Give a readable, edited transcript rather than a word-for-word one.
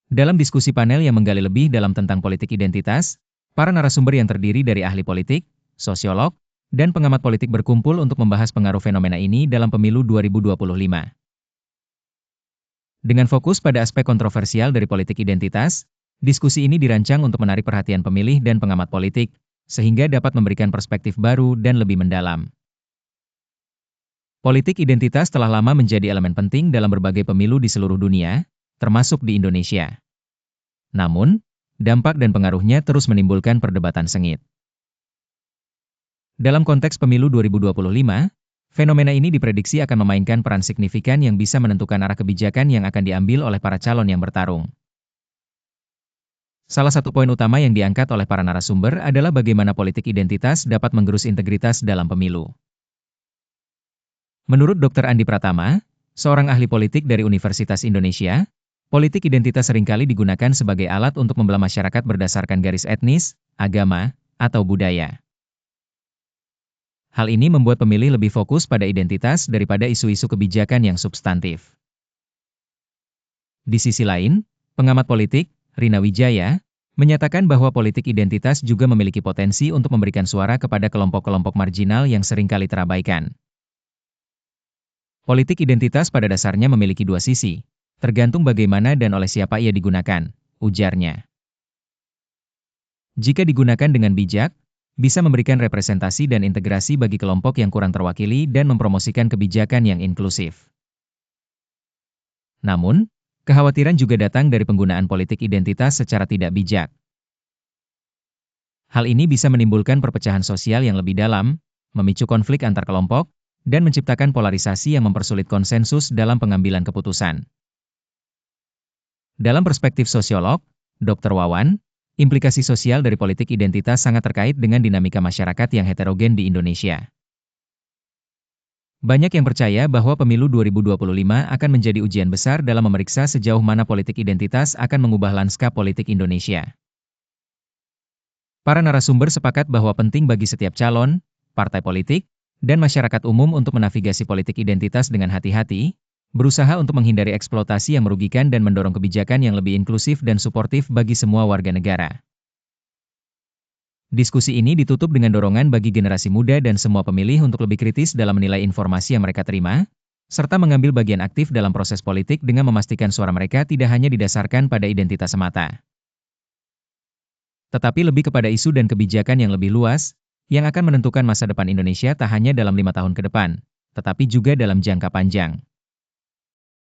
Dalam diskusi panel yang menggali lebih dalam tentang politik identitas, para narasumber yang terdiri dari ahli politik, sosiolog, dan pengamat politik berkumpul untuk membahas pengaruh fenomena ini dalam pemilu 2025. Dengan fokus pada aspek kontroversial dari politik identitas, diskusi ini dirancang untuk menarik perhatian pemilih dan pengamat politik, sehingga dapat memberikan perspektif baru dan lebih mendalam. Politik identitas telah lama menjadi elemen penting dalam berbagai pemilu di seluruh dunia, termasuk di Indonesia. Namun, dampak dan pengaruhnya terus menimbulkan perdebatan sengit. Dalam konteks pemilu 2025, fenomena ini diprediksi akan memainkan peran signifikan yang bisa menentukan arah kebijakan yang akan diambil oleh para calon yang bertarung. Salah satu poin utama yang diangkat oleh para narasumber adalah bagaimana politik identitas dapat menggerus integritas dalam pemilu. Menurut Dr. Andi Pratama, seorang ahli politik dari Universitas Indonesia, politik identitas seringkali digunakan sebagai alat untuk membelah masyarakat berdasarkan garis etnis, agama, atau budaya. Hal ini membuat pemilih lebih fokus pada identitas daripada isu-isu kebijakan yang substantif. Di sisi lain, pengamat politik, Rina Wijaya, menyatakan bahwa politik identitas juga memiliki potensi untuk memberikan suara kepada kelompok-kelompok marginal yang seringkali terabaikan. Politik identitas pada dasarnya memiliki dua sisi, tergantung bagaimana dan oleh siapa ia digunakan, ujarnya. Jika digunakan dengan bijak, bisa memberikan representasi dan integrasi bagi kelompok yang kurang terwakili dan mempromosikan kebijakan yang inklusif. Namun, kekhawatiran juga datang dari penggunaan politik identitas secara tidak bijak. Hal ini bisa menimbulkan perpecahan sosial yang lebih dalam, memicu konflik antar kelompok, dan menciptakan polarisasi yang mempersulit konsensus dalam pengambilan keputusan. Dalam perspektif sosiolog, Dr. Wawan, implikasi sosial dari politik identitas sangat terkait dengan dinamika masyarakat yang heterogen di Indonesia. Banyak yang percaya bahwa pemilu 2025 akan menjadi ujian besar dalam memeriksa sejauh mana politik identitas akan mengubah lanskap politik Indonesia. Para narasumber sepakat bahwa penting bagi setiap calon, partai politik, dan masyarakat umum untuk menavigasi politik identitas dengan hati-hati, berusaha untuk menghindari eksploitasi yang merugikan dan mendorong kebijakan yang lebih inklusif dan suportif bagi semua warga negara. Diskusi ini ditutup dengan dorongan bagi generasi muda dan semua pemilih untuk lebih kritis dalam menilai informasi yang mereka terima, serta mengambil bagian aktif dalam proses politik dengan memastikan suara mereka tidak hanya didasarkan pada identitas semata, tetapi lebih kepada isu dan kebijakan yang lebih luas, yang akan menentukan masa depan Indonesia tak hanya dalam 5 tahun ke depan, tetapi juga dalam jangka panjang.